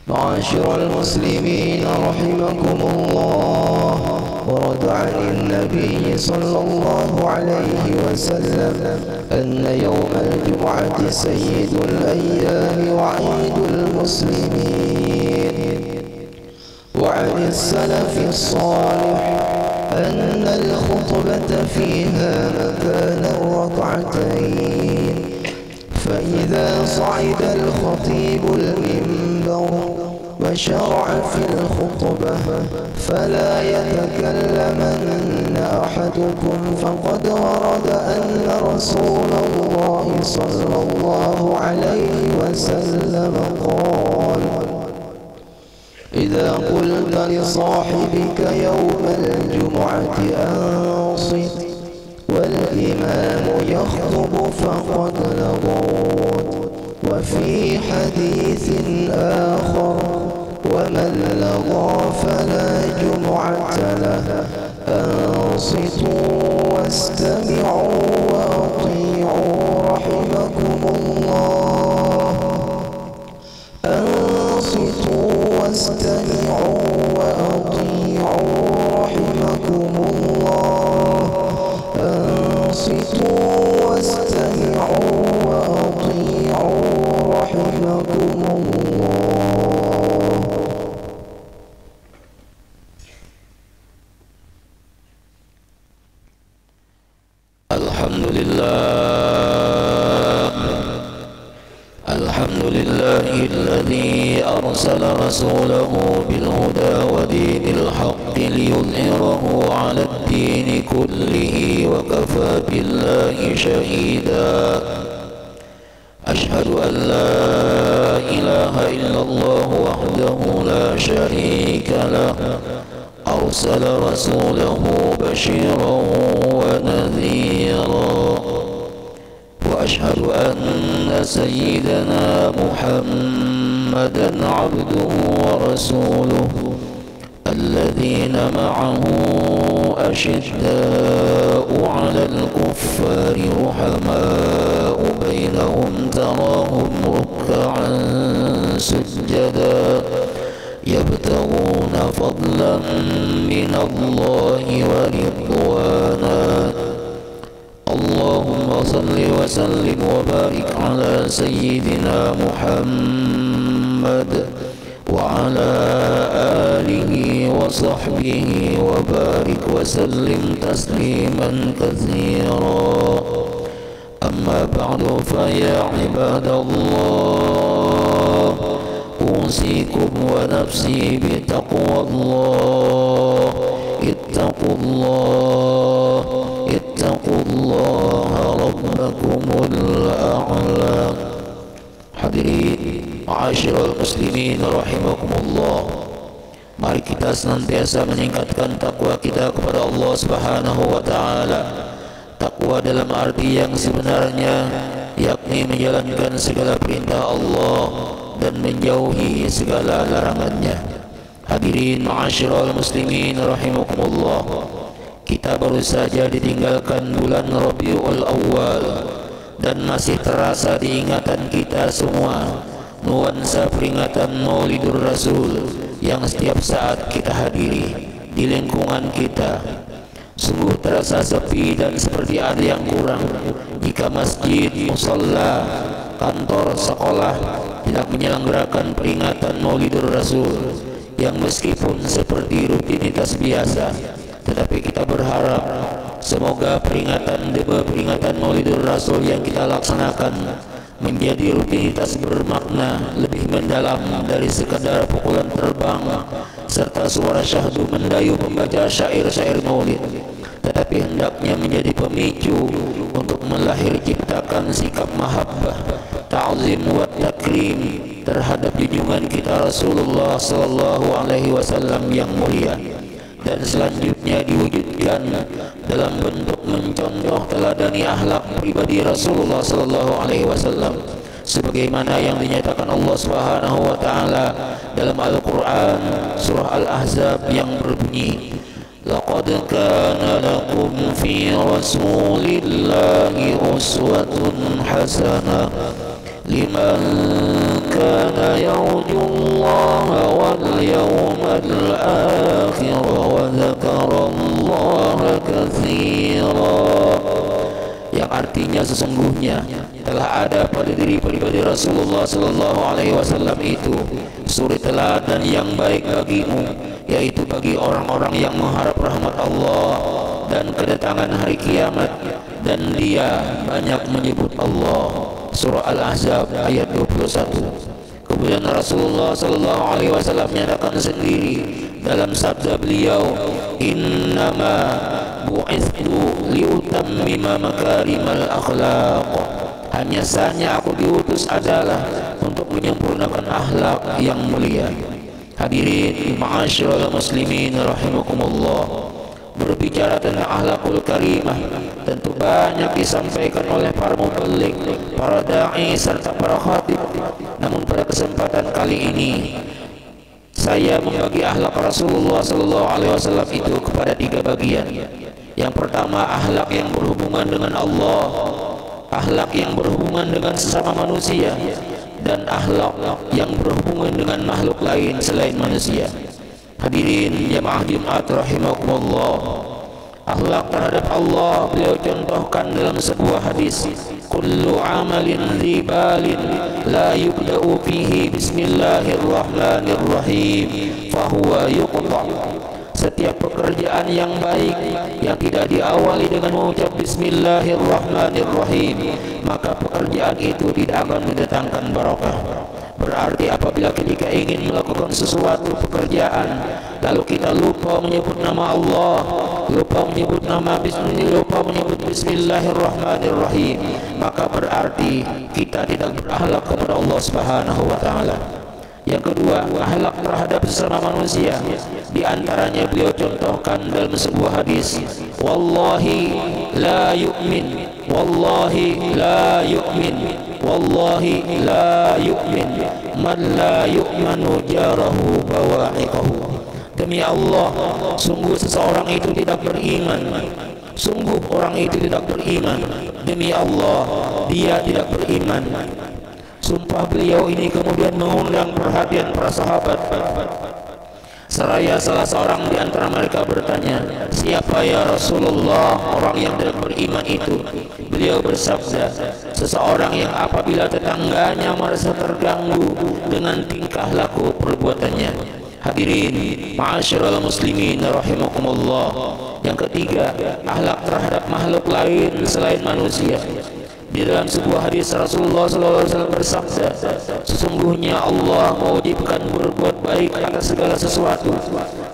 معاشر المسلمين رحمكم الله، ورد عن النبي صلى الله عليه وسلم أن يوم الجمعة سيد الأيام وعيد المسلمين. وعن السلف الصالح أن الخطبة فيها مكان الركعتين، فإذا صعد الخطيب المنبر وشرع في الخطبة فلا يتكلمن أحدكم، فقد ورد أن رسول الله صلى الله عليه وسلم قال: إذا قلت لصاحبك يوم الجمعة أنصت والإمام يخطب فقد لغوت. وفي حديث آخر: ومن لغى فلا جمعة له. أنصتوا واستمعوا وأطيعوا رحمكم الله. أنصتوا واستمعوا وأطيعوا رحمكم الله. أنصتوا واستمعوا وأطيعوا رحمكم الله. الحمد لله الذي أرسل رسوله بالهدى ودين الحق ليظهره على الدين كله وكفى بالله شهيدا. أشهد أن لا إله إلا الله وحده لا شريك له، أرسل رسوله بشيرا ونذيرا. وأشهد أن سيدنا محمدا عبده ورسوله، الذين معه أشداء على الكفار رحماء بينهم، تراهم ركعا سجدا يبتغون فضلا من الله ورضوانا. اللهم صل وسلم وبارك على سيدنا محمد وعلى آله وصحبه وبارك وسلم تسليما كثيرا. أما بعد، فيا عباد الله، أوصيكم ونفسي بتقوى الله. اتقوا الله، اتقوا الله ربكم الأعلى. Hadirin ma'asyiral muslimin rahimakumullah, mari kita senantiasa meningkatkan takwa kita kepada Allah Subhanahu wa taala. Takwa dalam arti yang sebenarnya, yakni menjalankan segala perintah Allah dan menjauhi segala larangannya. Hadirin ma'asyiral muslimin rahimakumullah, kita baru saja ditinggalkan bulan Rabiul Awal, dan masih terasa diingatan kita semua nuansa peringatan Maulidur Rasul yang setiap saat kita hadiri di lingkungan kita. Sungguh terasa sepi dan seperti ada yang kurang jika masjid, musalla, kantor, sekolah tidak menyelenggarakan peringatan Maulidur Rasul, yang meskipun seperti rutinitas biasa, tetapi kita berharap semoga peringatan demi peringatan Maulidur Rasul yang kita laksanakan menjadi rutinitas bermakna lebih mendalam dari sekadar pukulan terbang serta suara syahdu mendayu membaca syair-syair maulid, tetapi hendaknya menjadi pemicu untuk melahir ciptakan sikap mahabbah, ta'zim wa takrim terhadap junjungan kita Rasulullah sallallahu alaihi wasallam yang mulia, dan selanjutnya diwujudkan dalam bentuk mencontoh teladani akhlak pribadi Rasulullah sallallahu alaihi wasallam sebagaimana yang dinyatakan Allah Subhanahu wa taala dalam Al-Qur'an surah Al-Ahzab yang berbunyi, laqad kana lakum fi rasulillahi uswatun hasanah liman kana yarjullaha واليوم الآخر وذكر الله كثيرا, yang artinya sesungguhnya telah ada pada diri pribadi Rasulullah Sallallahu Alaihi Wasallam itu suri teladan yang baik bagimu, yaitu bagi orang-orang yang mengharap rahmat Allah dan kedatangan hari kiamat, dan dia banyak menyebut Allah. Surah Al-Ahzab ayat 21. Kemudian Rasulullah Sallallahu Alaihi Wasallam menyatakan sendiri dalam sabda beliau, innama bu'ithu liutammima makarimal akhlaq, hanya saja aku diutus adalah untuk menyempurnakan akhlak yang mulia. Hadirin ma'asyiral muslimin rahimakumullah, berbicara tentang akhlakul karimah tentu banyak disampaikan oleh para muballigh, para dai serta para khatib. Namun pada kesempatan kali ini saya membagi akhlak Rasulullah Sallallahu Alaihi Wasallam itu kepada 3 bagian. Yang pertama, akhlak yang berhubungan dengan Allah, akhlak yang berhubungan dengan sesama manusia, dan akhlak yang berhubungan dengan makhluk lain selain manusia. Hadirin jamaah Jumat rahimakumullah, akhlak terhadap Allah beliau contohkan dalam sebuah hadis, kullu amalin dzibalin la yubda'u fihi bismillahirrahmanirrahim fahuwa yuqta. Setiap pekerjaan yang baik yang tidak diawali dengan mengucap bismillahirrahmanirrahim, maka pekerjaan itu tidak akan mendatangkan barokah. Berarti apabila kita ingin melakukan sesuatu pekerjaan lalu kita lupa menyebut nama Allah, lupa menyebut nama Bismillah, lupa menyebut Bismillahirrahmanirrahim, maka berarti kita tidak berakhlak kepada Allah Subhanahu wa taala. Yang kedua, akhlak terhadap sesama manusia. Di antaranya beliau contohkan dalam sebuah hadis, wallahi la yu'min, wallahi la yu'min, wallahi la yu'min man la yu'manu jarahu bawa'iqahu. Demi Allah, sungguh seseorang itu tidak beriman, sungguh orang itu tidak beriman. Demi Allah, dia tidak beriman. Sumpah beliau ini kemudian mengundang perhatian para sahabat. Seraya salah seorang di antara mereka bertanya, siapa ya Rasulullah orang yang tidak beriman itu? Beliau bersabda, seseorang yang apabila tetangganya merasa terganggu dengan tingkah laku perbuatannya. Hadirin ma'asyiral muslimin rahimakumullah. Yang ketiga, akhlak terhadap makhluk lain selain manusia. Di dalam sebuah hadis Rasulullah SAW bersabda, sesungguhnya Allah mewajibkan berbuat baik atas segala sesuatu.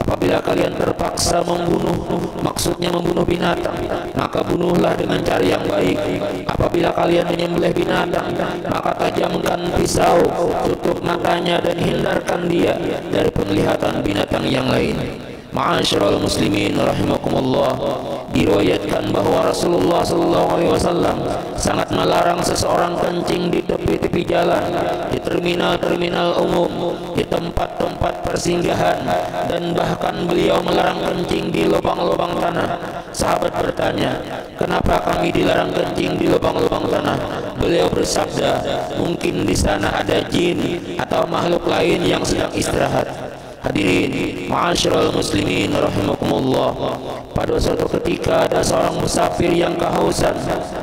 Apabila kalian terpaksa membunuh, maksudnya membunuh binatang, maka bunuhlah dengan cara yang baik. Apabila kalian menyembelih binatang, maka tajamkan pisau, tutup matanya dan hindarkan dia dari penglihatan binatang yang lain. Ma'asyiral muslimin rahimakumullah, diriwayatkan bahwa Rasulullah Sallallahu Alaihi Wasallam sangat melarang seseorang kencing di tepi-tepi jalan, di terminal-terminal umum, di tempat-tempat persinggahan, dan bahkan beliau melarang kencing di lubang-lubang tanah. Sahabat bertanya, kenapa kami dilarang kencing di lubang-lubang tanah? Beliau bersabda, mungkin di sana ada jin atau makhluk lain yang sedang istirahat. Hadirin ma'asyiral muslimin rahimakumullah, pada suatu ketika ada seorang musafir yang kehausan.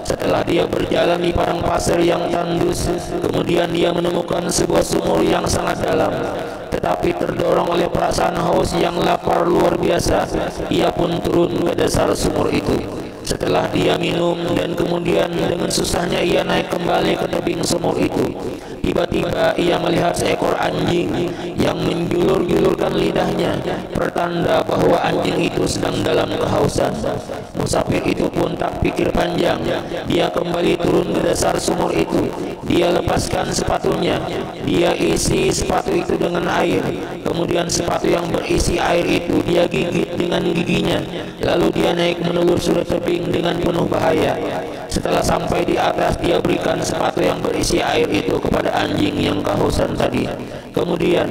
Setelah dia berjalan di padang pasir yang tandus, kemudian dia menemukan sebuah sumur yang sangat dalam. Tetapi terdorong oleh perasaan haus yang lapar luar biasa, ia pun turun ke dasar sumur itu. Setelah dia minum dan kemudian dengan susahnya ia naik kembali ke tebing sumur itu, tiba-tiba ia melihat seekor anjing yang menjulur-julurkan lidahnya, pertanda bahwa anjing itu sedang dalam kehausan. Musafir itu pun tak pikir panjang, dia kembali turun ke dasar sumur itu. Dia lepaskan sepatunya, dia isi sepatu itu dengan air, kemudian sepatu yang berisi air itu dia gigit dengan giginya, lalu dia naik menelusuri tebing dengan penuh bahaya. Setelah sampai di atas, dia berikan sepatu yang berisi air itu kepada anjing yang kehausan tadi. Kemudian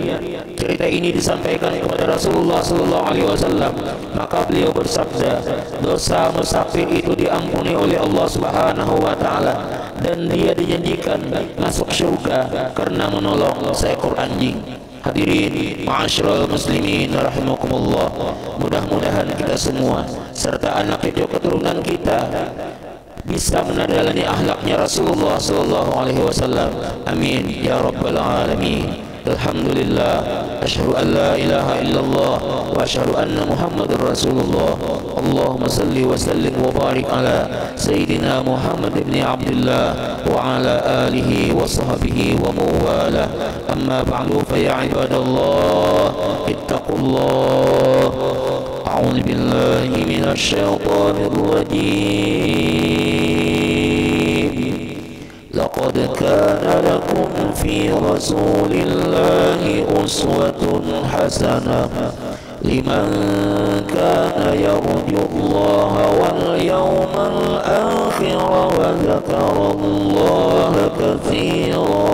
cerita ini disampaikan kepada Rasulullah Sallallahu Alaihi Wasallam, maka beliau bersabda, dosa musafir itu diampuni oleh Allah Subhanahu Wa Taala dan dia dijanjikan masuk surga karena menolong seekor anjing. Hadirin ma'asyiral muslimin rahimakumullah, mudah-mudahan kita semua serta anak cucu keturunan kita bisa meneladani akhlaknya Rasulullah sallallahu alaihi wasallam. Amin ya rabbal alamin. Alhamdulillah, asyhadu an la ilaha illallah wa asyhadu anna Muhammadar Rasulullah. Allahumma salli wa sallim wa barik ala Sayyidina Muhammad ibn Abdullah wa ala alihi wa sahbihi wa mawala. Amma ba'du, fa ya ibadallah ittaqullah. A'udzu billahi minasy syaithanir rajim. لقد كان لكم في رسول الله أسوة حسنة لمن كان يرجو الله واليوم الآخر وذكر الله كثيرا.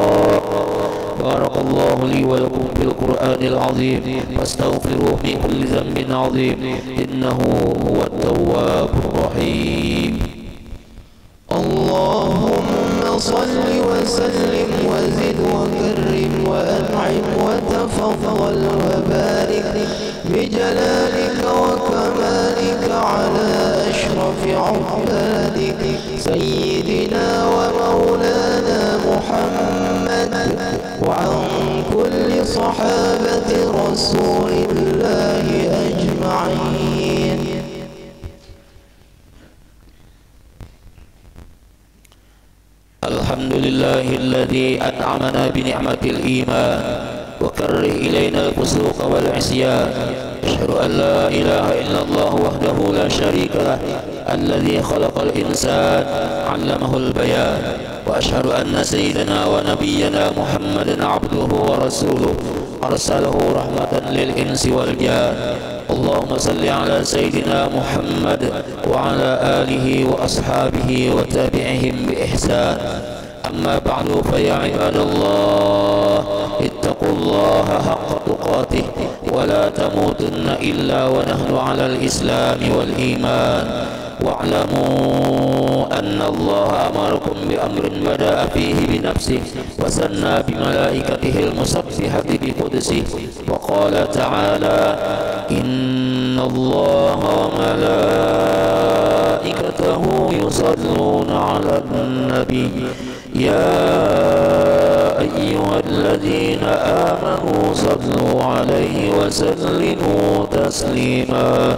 بارك الله لي ولكم بالقرآن العظيم، فاستغفروه من كل ذنب عظيم إنه هو التواب الرحيم. اللهم صل وسلم وزد وكرم وأنعم وتفضل وبارك بجلالك وكمالك على أشرف عبادك سيدنا ومولانا محمد وعن كل صحابة رسول الله أجمعين. الحمد لله الذي أنعمنا بنعمة الإيمان وكره إلينا الفسوق والعصيان. أشهد أن لا إله إلا الله وحده لا شريك له الذي خلق الإنسان علمه البيان. وأشهد أن سيدنا ونبينا محمدا عبده ورسوله أرسله رحمة للإنس والجان. اللهم صل على سيدنا محمد وعلى آله وأصحابه وتابعهم بإحسان. أما بعد، فيا عباد الله اتقوا الله حق تقاته ولا تموتن إلا ونحن على الإسلام والإيمان. واعلموا أن الله أمركم بأمر بدأ فيه بنفسه وثنى بملائكته المسبحة بقدسه، وقال تعالى: إن الله وملائكته يصلون على النبي يا أيها الذين آمنوا صلوا عليه وسلموا تسليما.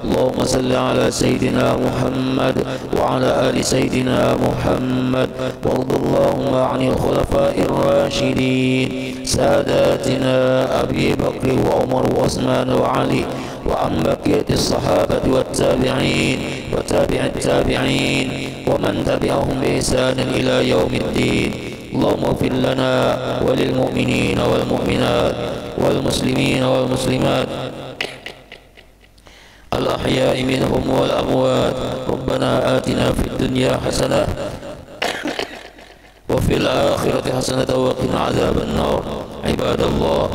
اللهم صل على سيدنا محمد وعلى آل سيدنا محمد، وارض اللهم عن الخلفاء الراشدين ساداتنا أبي بكر وعمر وعثمان وعلي، وعن بقية الصحابة والتابعين وتابع التابعين ومن تبعهم بإحسان إلى يوم الدين. اللهم اغفر لنا وللمؤمنين والمؤمنات والمسلمين والمسلمات الأحياء منهم والأموات. ربنا آتنا في الدنيا حسنة وفي الآخرة حسنة وقنا عذاب النار. عباد الله،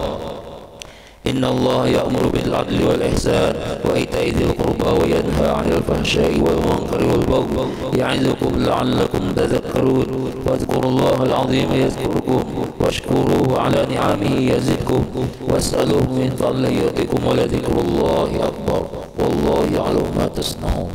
إن الله يأمر بالعدل والإحسان وإيتاء ذي القربى وينهى عن الفحشاء والمنكر والبغي يعظكم لعلكم تذكرون. واذكروا الله العظيم يذكركم واشكروه على نعمه يزدكم واسألوه من فضله يؤتكم ولذكر الله أكبر والله يعلم ما تصنعون.